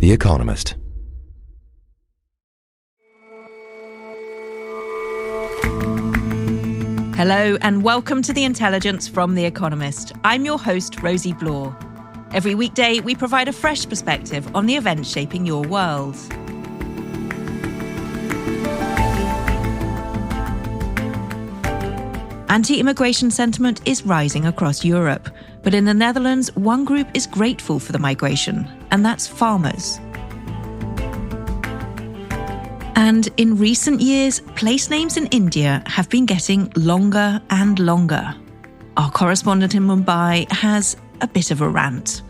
The Economist. Hello and welcome to The Intelligence from The Economist. I'm your host, Rosie Blore. Every weekday, we provide a fresh perspective on the events shaping your world. Anti-immigration sentiment is rising across Europe, but in the Netherlands, one group is grateful for the migration, and that's farmers. And in recent years, place names in India have been getting longer and longer. Our correspondent in Mumbai has a bit of a rant.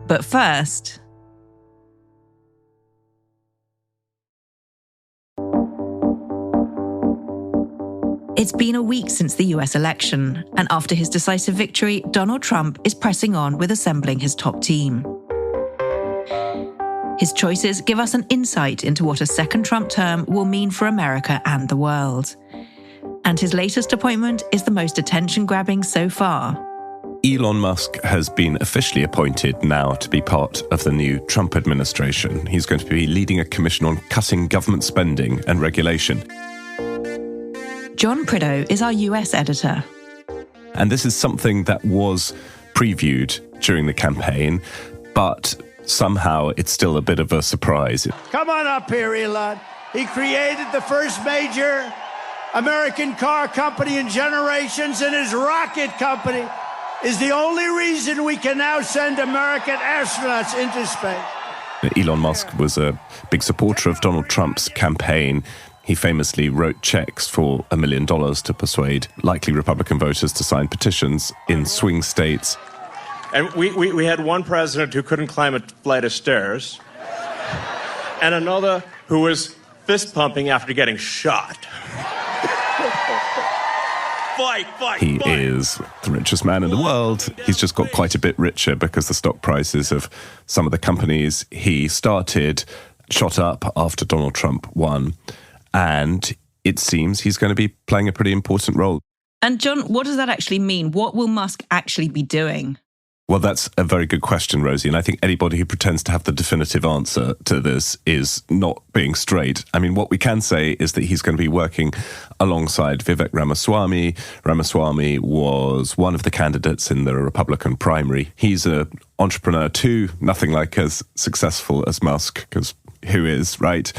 But first, it's been a week since the US election, and after his decisive victory, Donald Trump is pressing on with assembling his top team. His choices give us an insight into what a second Trump term will mean for America and the world. And his latest appointment is the most attention-grabbing so far. Elon Musk has been officially appointed now to be part of the new Trump administration. He's going to be leading a commission on cutting government spending and regulation. John Prideaux is our US editor. And this is something that was previewed during the campaign, but somehow it's still a bit of a surprise. Come on up here, Elon. He created the first major American car company in generations, and his rocket company is the only reason we can now send American astronauts into space. Elon Musk was a big supporter of Donald Trump's campaign. He famously wrote checks for $1 million to persuade likely Republican voters to sign petitions in swing states. And we had one president who couldn't climb a flight of stairs, and another who was fist pumping after getting shot. Fight. He is the richest man in the world. He's just got quite a bit richer because the stock prices of some of the companies he started shot up after Donald Trump won. And it seems he's going to be playing a pretty important role. And John, what does that actually mean? What will Musk actually be doing? Well, that's a very good question, Rosie. And I think anybody who pretends to have the definitive answer to this is not being straight. I mean, what we can say is that he's going to be working alongside Vivek Ramaswamy. Ramaswamy was one of the candidates in the Republican primary. He's an entrepreneur too, nothing like as successful as Musk, because who is, right?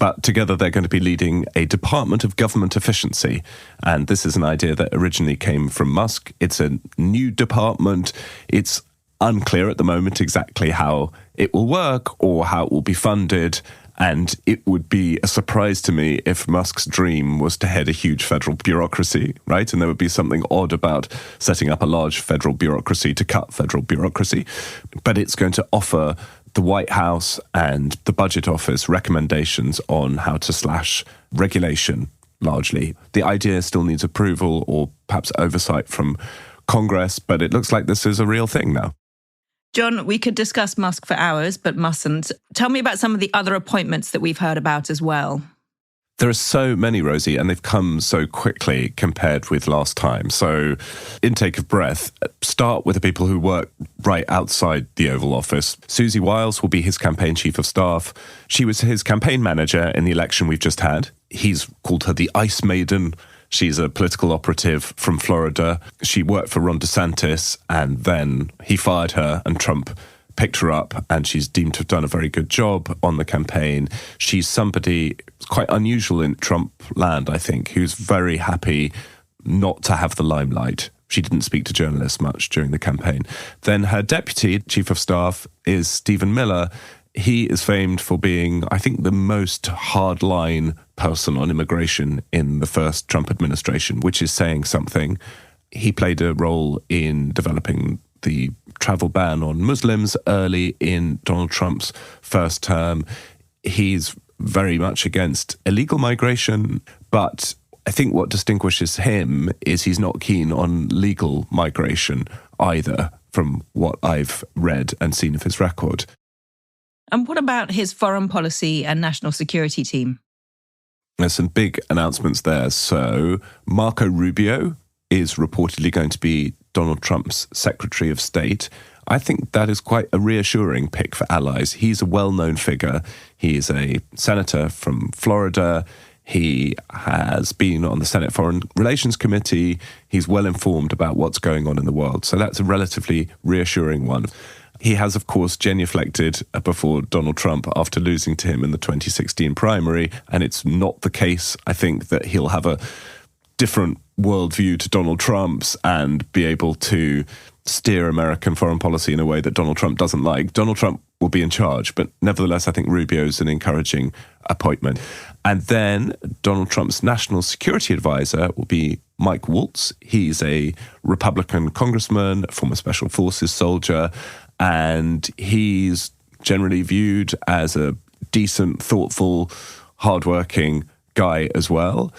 But together they're going to be leading a Department of Government Efficiency. And this is an idea that originally came from Musk. It's a new department. It's unclear at the moment exactly how it will work or how it will be funded. And it would be a surprise to me if Musk's dream was to head a huge federal bureaucracy, right? And there would be something odd about setting up a large federal bureaucracy to cut federal bureaucracy. But it's going to offer the White House and the Budget Office recommendations on how to slash regulation, largely. The idea still needs approval or perhaps oversight from Congress, but it looks like this is a real thing now. John, we could discuss Musk for hours, but mustn't. Tell me about some of the other appointments that we've heard about as well. There are so many, Rosie, and they've come so quickly compared with last time. So, intake of breath, start with the people who work right outside the Oval Office. Susie Wiles will be his campaign chief of staff. She was his campaign manager in the election we've just had. He's called her the Ice Maiden. She's a political operative from Florida. She worked for Ron DeSantis, and then he fired her, and Trump picked her up, and she's deemed to have done a very good job on the campaign. She's somebody quite unusual in Trump land, I think, who's very happy not to have the limelight. She didn't speak to journalists much during the campaign. Then her deputy chief of staff is Stephen Miller. He is famed for being, I think, the most hardline person on immigration in the first Trump administration, which is saying something. He played a role in developing the travel ban on Muslims early in Donald Trump's first term. He's very much against illegal migration, but I think what distinguishes him is he's not keen on legal migration either, from what I've read and seen of his record. And what about his foreign policy and national security team? There's some big announcements there. So Marco Rubio is reportedly going to be Donald Trump's Secretary of State. I think that is quite a reassuring pick for allies. He's a well-known figure. He is a senator from Florida. He has been on the Senate Foreign Relations Committee. He's well informed about what's going on in the world. So that's a relatively reassuring one. He has, of course, genuflected before Donald Trump after losing to him in the 2016 primary. And it's not the case, I think, that he'll have a different worldview to Donald Trump's and be able to steer American foreign policy in a way that Donald Trump doesn't like. Donald Trump will be in charge, but nevertheless, I think Rubio's an encouraging appointment. And then Donald Trump's national security advisor will be Mike Waltz. He's a Republican congressman, former special forces soldier, and he's generally viewed as a decent, thoughtful, hardworking guy as well.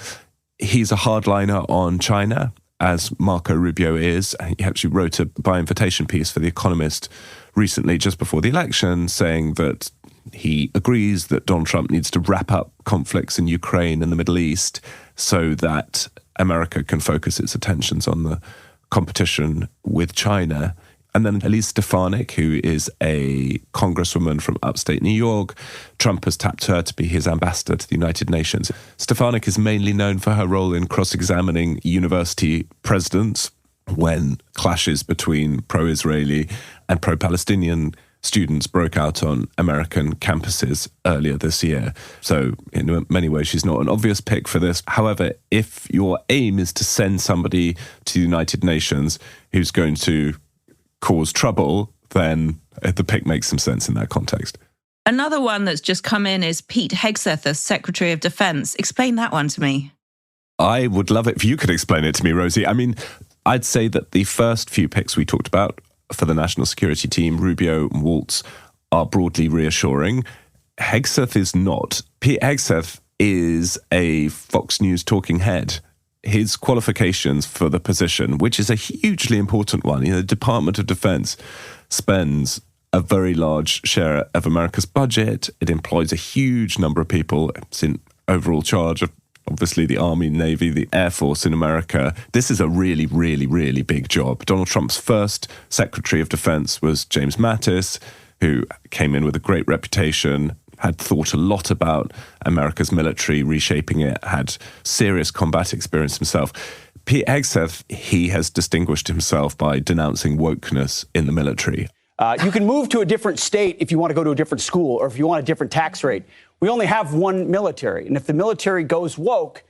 He's a hardliner on China, as Marco Rubio is. He actually wrote a by-invitation piece for The Economist recently, just before the election, saying that he agrees that Donald Trump needs to wrap up conflicts in Ukraine and the Middle East so that America can focus its attentions on the competition with China. And then Elise Stefanik, who is a congresswoman from upstate New York. Trump has tapped her to be his ambassador to the United Nations. Stefanik is mainly known for her role in cross-examining university presidents when clashes between pro-Israeli and pro-Palestinian students broke out on American campuses earlier this year. So in many ways, she's not an obvious pick for this. However, if your aim is to send somebody to the United Nations who's going to cause trouble, then the pick makes some sense in that context. Another one that's just come in is Pete Hegseth as Secretary of Defense. Explain that one to me. I would love it if you could explain it to me, Rosie. I mean, I'd say that the first few picks we talked about for the national security team, Rubio and Waltz, are broadly reassuring. Hegseth is not. Pete Hegseth is a Fox News talking head. His qualifications for the position, which is a hugely important one. You know, the Department of Defense spends a very large share of America's budget. It employs a huge number of people. It's in overall charge of, obviously, the Army, Navy, the Air Force in America. This is a really, really, really big job. Donald Trump's first Secretary of Defense was James Mattis, who came in with a great reputation, had thought a lot about America's military, reshaping it, had serious combat experience himself. Pete Hegseth, he has distinguished himself by denouncing wokeness in the military. You can move to a different state if you want to go to a different school or if you want a different tax rate. We only have one military. And if the military goes woke,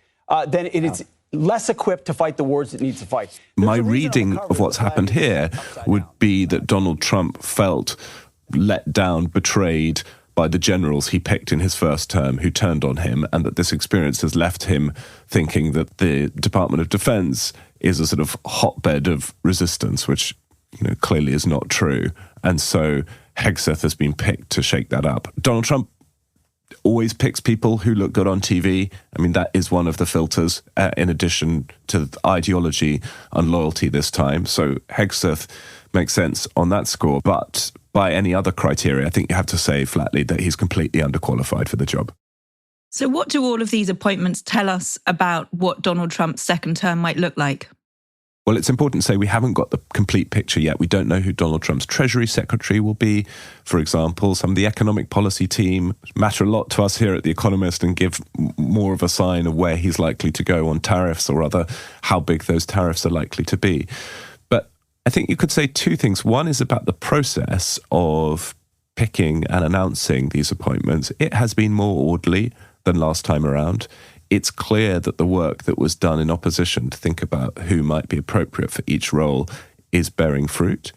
then it is less equipped to fight the wars it needs to fight. My reading of what's happened here would be that Donald Trump felt let down, betrayed by the generals he picked in his first term who turned on him, and that this experience has left him thinking that the Department of Defense is a sort of hotbed of resistance, which, you know, clearly is not true. And so Hegseth has been picked to shake that up. Donald Trump always picks people who look good on TV. I mean, that is one of the filters, in addition to ideology and loyalty this time. So Hegseth makes sense on that score. But by any other criteria, I think you have to say flatly that he's completely underqualified for the job. So what do all of these appointments tell us about what Donald Trump's second term might look like? Well, it's important to say we haven't got the complete picture yet. We don't know who Donald Trump's Treasury Secretary will be. For example, some of the economic policy team matter a lot to us here at The Economist and give more of a sign of where he's likely to go on tariffs, or rather how big those tariffs are likely to be. But I think you could say two things. One is about the process of picking and announcing these appointments. It has been more orderly than last time around. It's clear that the work that was done in opposition to think about who might be appropriate for each role is bearing fruit.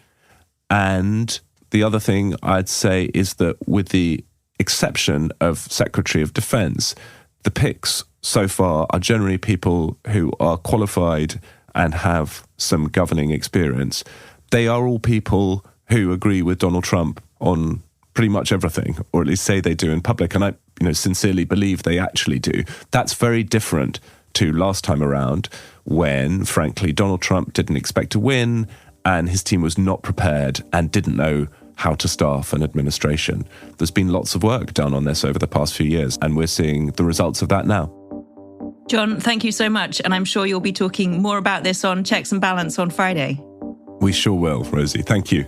And the other thing I'd say is that with the exception of Secretary of Defense, the picks so far are generally people who are qualified and have some governing experience. They are all people who agree with Donald Trump on pretty much everything, or at least say they do in public. And I sincerely believe they actually do. That's very different to last time around when, frankly, Donald Trump didn't expect to win and his team was not prepared and didn't know how to staff an administration. There's been lots of work done on this over the past few years, and we're seeing the results of that now. John, thank you so much. And I'm sure you'll be talking more about this on Checks and Balance on Friday. We sure will, Rosie. Thank you.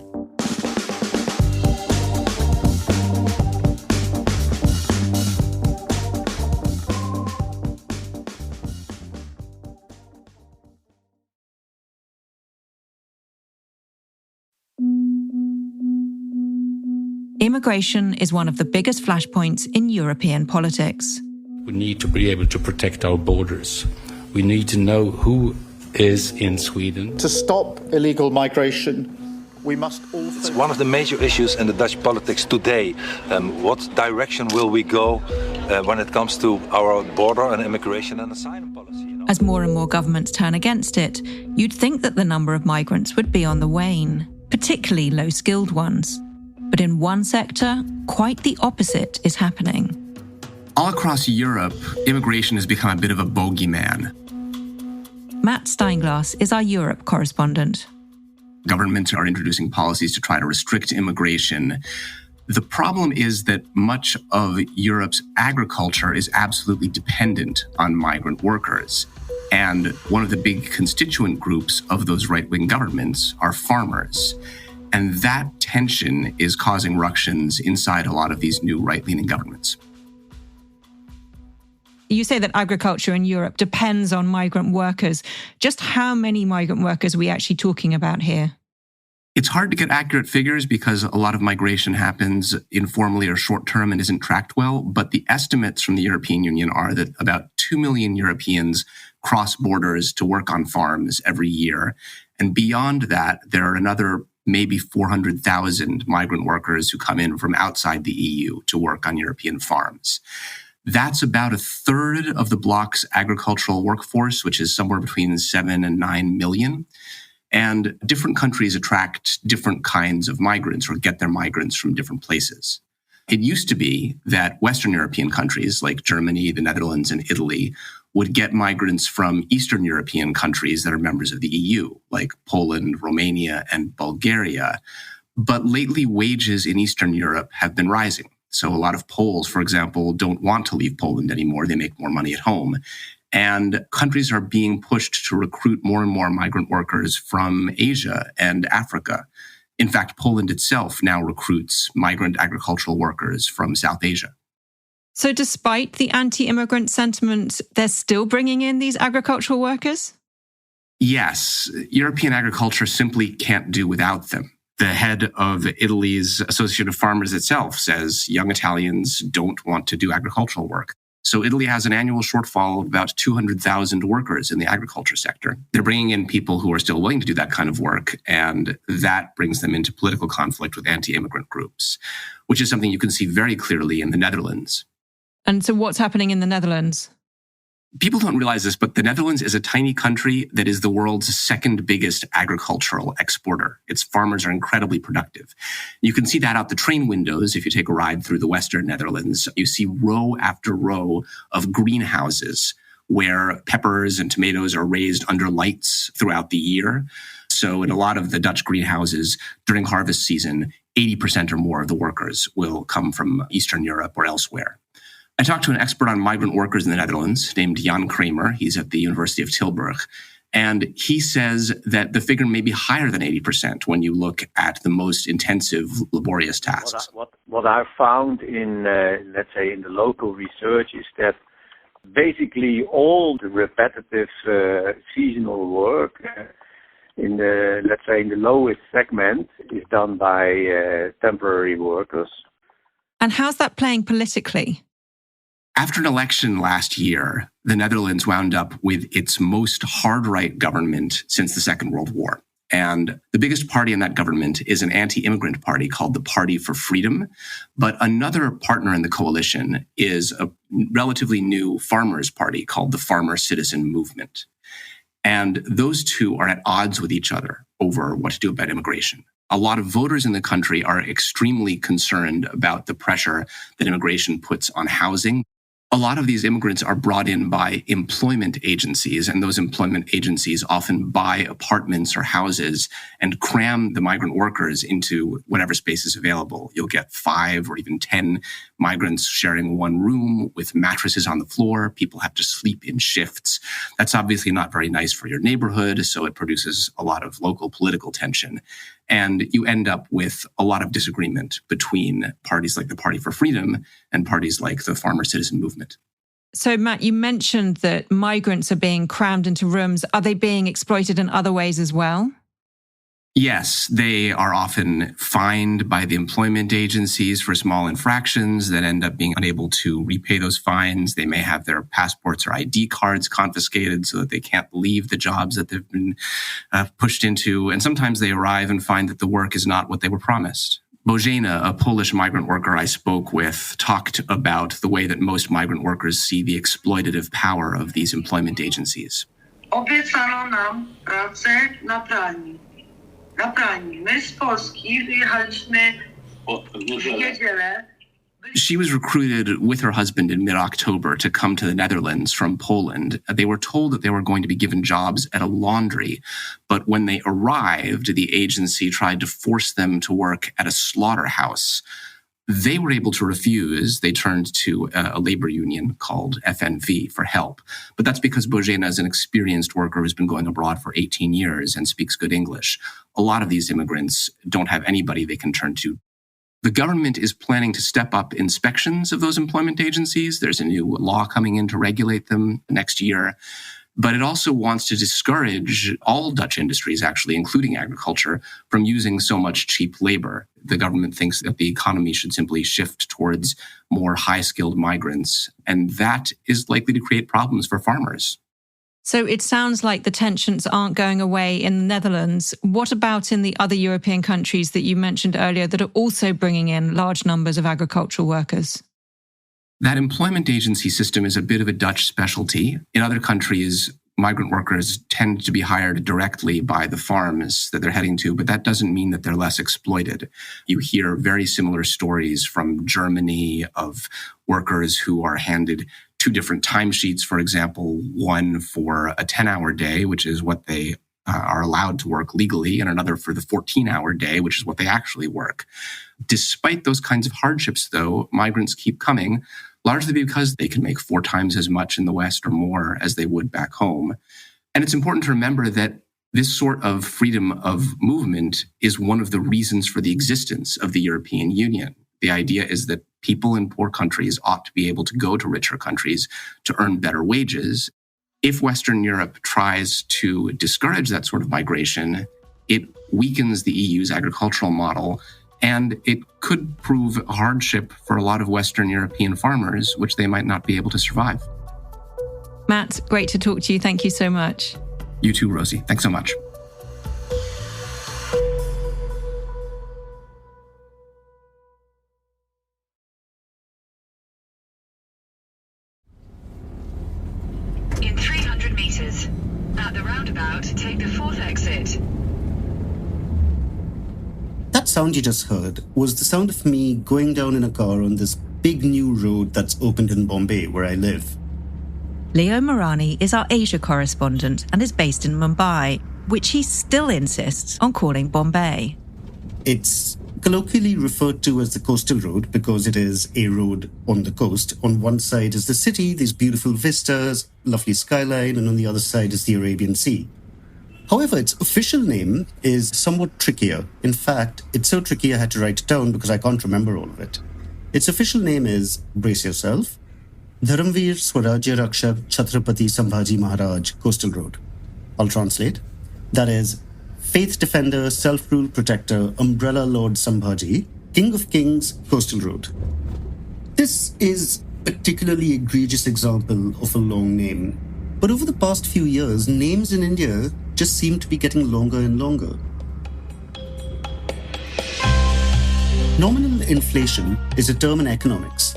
Immigration is one of the biggest flashpoints in European politics. We need to be able to protect our borders. We need to know who is in Sweden. To stop illegal migration, we must also... It's one of the major issues in the Dutch politics today. What direction will we go when it comes to our border and immigration and asylum policy? As more and more governments turn against it, you'd think that the number of migrants would be on the wane, particularly low-skilled ones. But in one sector, quite the opposite is happening. All across Europe, immigration has become a bit of a bogeyman. Matt Steinglass is our Europe correspondent. Governments are introducing policies to try to restrict immigration. The problem is that much of Europe's agriculture is absolutely dependent on migrant workers. And one of the big constituent groups of those right-wing governments are farmers. And that tension is causing ructions inside a lot of these new right-leaning governments. You say that agriculture in Europe depends on migrant workers. Just how many migrant workers are we actually talking about here? It's hard to get accurate figures because a lot of migration happens informally or short-term and isn't tracked well. But the estimates from the European Union are that about 2 million Europeans cross borders to work on farms every year. And beyond that, there are another maybe 400,000 migrant workers who come in from outside the EU to work on European farms. That's about a third of the bloc's agricultural workforce, which is somewhere between 7 and 9 million. And different countries attract different kinds of migrants or get their migrants from different places. It used to be that Western European countries like Germany, the Netherlands, and Italy would get migrants from Eastern European countries that are members of the EU, like Poland, Romania, and Bulgaria. But lately, wages in Eastern Europe have been rising. So a lot of Poles, for example, don't want to leave Poland anymore. They make more money at home. And countries are being pushed to recruit more and more migrant workers from Asia and Africa. In fact, Poland itself now recruits migrant agricultural workers from South Asia. So despite the anti-immigrant sentiment, they're still bringing in these agricultural workers? Yes, European agriculture simply can't do without them. The head of Italy's Association of Farmers itself says young Italians don't want to do agricultural work. So Italy has an annual shortfall of about 200,000 workers in the agriculture sector. They're bringing in people who are still willing to do that kind of work, and that brings them into political conflict with anti-immigrant groups, which is something you can see very clearly in the Netherlands. And so what's happening in the Netherlands? People don't realize this, but the Netherlands is a tiny country that is the world's second biggest agricultural exporter. Its farmers are incredibly productive. You can see that out the train windows. If you take a ride through the Western Netherlands, you see row after row of greenhouses where peppers and tomatoes are raised under lights throughout the year. So in a lot of the Dutch greenhouses during harvest season, 80% or more of the workers will come from Eastern Europe or elsewhere. I talked to an expert on migrant workers in the Netherlands named Jan Kramer. He's at the University of Tilburg. And he says that the figure may be higher than 80% when you look at the most intensive, laborious tasks. What I found in, let's say, in the local research is that basically all the repetitive seasonal work in the, let's say, in the lowest segment is done by temporary workers. And how's that playing politically? After an election last year, the Netherlands wound up with its most hard-right government since the Second World War. And the biggest party in that government is an anti-immigrant party called the Party for Freedom. But another partner in the coalition is a relatively new farmers' party called the Farmer Citizen Movement. And those two are at odds with each other over what to do about immigration. A lot of voters in the country are extremely concerned about the pressure that immigration puts on housing. A lot of these immigrants are brought in by employment agencies, and those employment agencies often buy apartments or houses and cram the migrant workers into whatever space is available. You'll get 5 or even 10 migrants sharing one room with mattresses on the floor. People have to sleep in shifts. That's obviously not very nice for your neighborhood, so it produces a lot of local political tension. And you end up with a lot of disagreement between parties like the Party for Freedom and parties like the Farmer Citizen Movement. So, Matt, you mentioned that migrants are being crammed into rooms. Are they being exploited in other ways as well? Yes, they are often fined by the employment agencies for small infractions that end up being unable to repay those fines. They may have their passports or ID cards confiscated so that they can't leave the jobs that they've been pushed into. And sometimes they arrive and find that the work is not what they were promised. Bożena, a Polish migrant worker I spoke with, talked about the way that most migrant workers see the exploitative power of these employment agencies. Obiecano nam pracę na pralni. My z Polski wyjechaliśmy w niedzielę. She was recruited with her husband in mid-October to come to the Netherlands from Poland. They were told that they were going to be given jobs at a laundry, but when they arrived, the agency tried to force them to work at a slaughterhouse. They were able to refuse. They turned to a labor union called FNV for help. But that's because Bożena is an experienced worker who's been going abroad for 18 years and speaks good English. A lot of these immigrants don't have anybody they can turn to. The government is planning to step up inspections of those employment agencies. There's a new law coming in to regulate them next year. But it also wants to discourage all Dutch industries, actually, including agriculture, from using so much cheap labor. The government thinks that the economy should simply shift towards more high-skilled migrants, and that is likely to create problems for farmers. So it sounds like the tensions aren't going away in the Netherlands. What about in the other European countries that you mentioned earlier that are also bringing in large numbers of agricultural workers? That employment agency system is a bit of a Dutch specialty. In other countries, migrant workers tend to be hired directly by the farms that they're heading to, but that doesn't mean that they're less exploited. You hear very similar stories from Germany of workers who are handed 2 different timesheets, for example, one for a 10-hour day, which is what they are allowed to work legally, and another for the 14-hour day, which is what they actually work. Despite those kinds of hardships, though, migrants keep coming, largely because they can make 4 times as much in the West or more as they would back home. And it's important to remember that this sort of freedom of movement is one of the reasons for the existence of the European Union. The idea is that people in poor countries ought to be able to go to richer countries to earn better wages. If Western Europe tries to discourage that sort of migration, it weakens the EU's agricultural model, and it could prove a hardship for a lot of Western European farmers, which they might not be able to survive. Matt, great to talk to you. Thank you so much. You too, Rosie. Thanks so much. In 300 meters, at the roundabout, take the 4th exit. That sound you just heard was the sound of me going down in a car on this big new road that's opened in Bombay, where I live. Leo Marani is our Asia correspondent and is based in Mumbai, which he still insists on calling Bombay. It's colloquially referred to as the coastal road because it is a road on the coast. On one side is the city, these beautiful vistas, lovely skyline, and on the other side is the Arabian Sea. However, its official name is somewhat trickier. In fact, it's so tricky I had to write it down because I can't remember all of it. Its official name is, brace yourself, Dharamveer Swarajya Rakshak Chhatrapati Sambhaji Maharaj Coastal Road. I'll translate. That is, Faith Defender, Self-Rule Protector, Umbrella Lord Sambhaji, King of Kings, Coastal Road. This is a particularly egregious example of a long name. But over the past few years, names in India just seem to be getting longer and longer. Nominal inflation is a term in economics,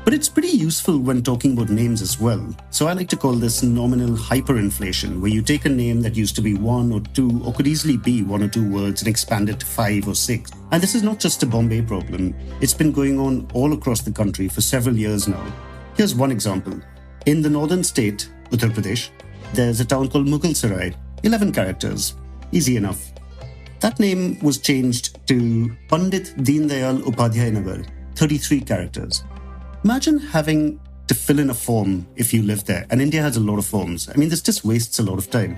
but it's pretty useful when talking about names as well. So I like to call this nominal hyperinflation, where you take a name that used to be 1 or 2 or could easily be 1 or 2 words and expand it to 5 or 6. And this is not just a Bombay problem. It's been going on all across the country for several years now. Here's one example. In the northern state, Uttar Pradesh, there's a town called Mughalsarai, 11 characters. Easy enough. That name was changed to Pandit Deendayal Upadhyay Nagar, 33 characters. Imagine having to fill in a form if you live there, and India has a lot of forms. I mean, this just wastes a lot of time.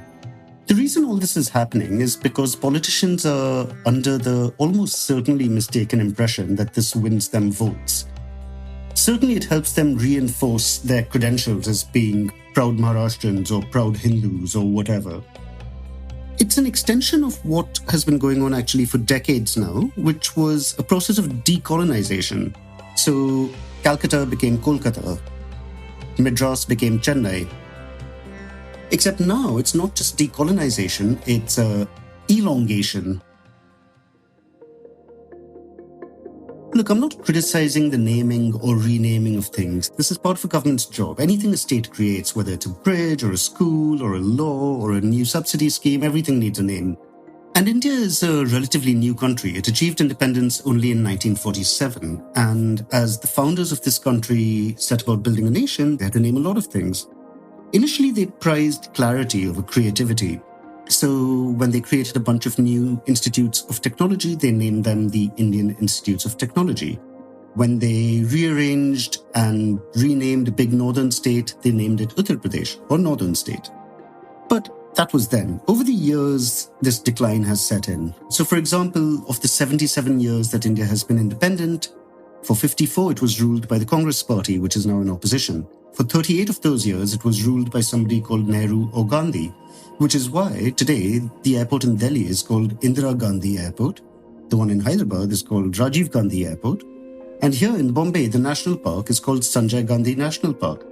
The reason all this is happening is because politicians are under the almost certainly mistaken impression that this wins them votes. Certainly it helps them reinforce their credentials as being proud Maharashtrians or proud Hindus or whatever. It's an extension of what has been going on actually for decades now, which was a process of decolonization. So Calcutta became Kolkata, Madras became Chennai. Except now it's not just decolonization, it's elongation. Look, I'm not criticizing the naming or renaming of things. This is part of a government's job. Anything a state creates, whether it's a bridge or a school or a law or a new subsidy scheme, everything needs a name. And India is a relatively new country. It achieved independence only in 1947. And as the founders of this country set about building a nation, they had to name a lot of things. Initially, they prized clarity over creativity. So when they created a bunch of new institutes of technology, they named them the Indian Institutes of Technology. When they rearranged and renamed a big northern state, they named it Uttar Pradesh, or Northern State. But that was then. Over the years, this decline has set in. So for example, of the 77 years that India has been independent, for 54 it was ruled by the Congress Party, which is now in opposition. For 38 of those years, it was ruled by somebody called Nehru or Gandhi, which is why today the airport in Delhi is called Indira Gandhi Airport. The one in Hyderabad is called Rajiv Gandhi Airport. And here in Bombay, the national park is called Sanjay Gandhi National Park.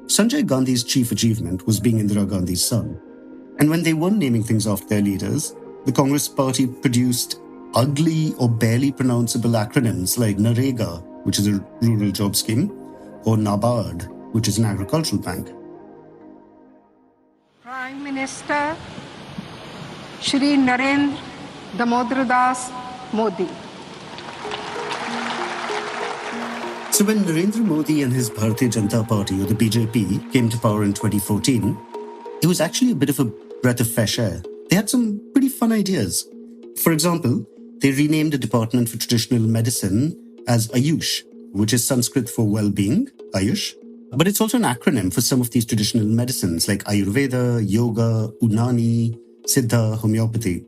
Sanjay Gandhi's chief achievement was being Indira Gandhi's son. And when they weren't naming things after their leaders, the Congress Party produced ugly or barely pronounceable acronyms like NREGA, which is a rural job scheme, or NABARD, which is an agricultural bank. Prime Minister Shri Narendra Damodar Das Modi. So when Narendra Modi and his Bharatiya Janata Party, or the BJP, came to power in 2014, it was actually a bit of a breath of fresh air. They had some pretty fun ideas. For example, they renamed the Department for Traditional Medicine as Ayush, which is Sanskrit for well-being, Ayush. But it's also an acronym for some of these traditional medicines like Ayurveda, Yoga, Unani, Siddha, Homeopathy.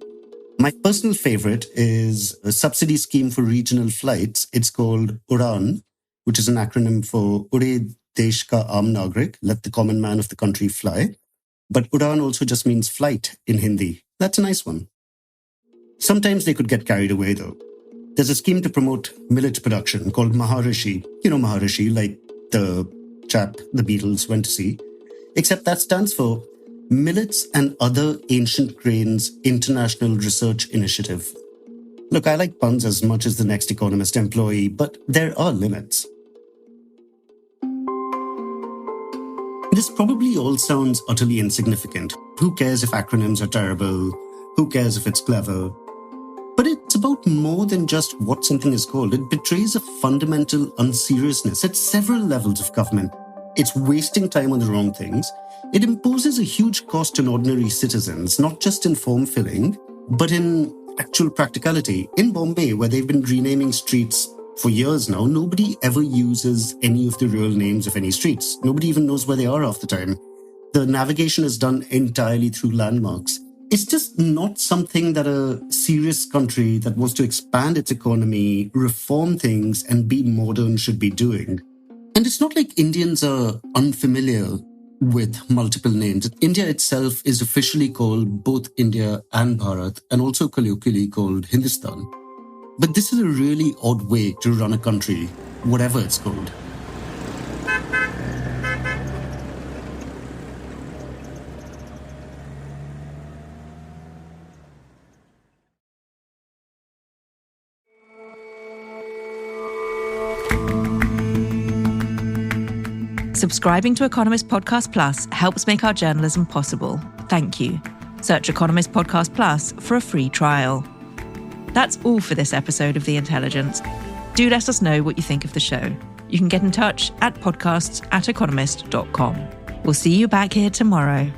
My personal favorite is a subsidy scheme for regional flights. It's called UDAN, which is an acronym for Ure Desh Ka Aam Nagrik, let the common man of the country fly. But UDAN also just means flight in Hindi. That's a nice one. Sometimes they could get carried away though. There's a scheme to promote millet production called Maharishi. You know Maharishi, like the chap the Beatles went to see. Except that stands for Millets and Other Ancient Grains International Research Initiative. Look, I like puns as much as the next Economist employee, but there are limits. This probably all sounds utterly insignificant. Who cares if acronyms are terrible? Who cares if it's clever? But it's about more than just what something is called. It betrays a fundamental unseriousness at several levels of government. It's wasting time on the wrong things. It imposes a huge cost on ordinary citizens, not just in form filling, but in actual practicality. In Bombay, where they've been renaming streets for years now, nobody ever uses any of the real names of any streets. Nobody even knows where they are half the time. The navigation is done entirely through landmarks. It's just not something that a serious country that wants to expand its economy, reform things, and be modern should be doing. And it's not like Indians are unfamiliar with multiple names. India itself is officially called both India and Bharat, and also colloquially called Hindustan. But this is a really odd way to run a country, whatever it's called. Subscribing to Economist Podcast Plus helps make our journalism possible. Thank you. Search Economist Podcast Plus for a free trial. That's all for this episode of The Intelligence. Do let us know what you think of the show. You can get in touch at podcasts@economist.com. We'll see you back here tomorrow.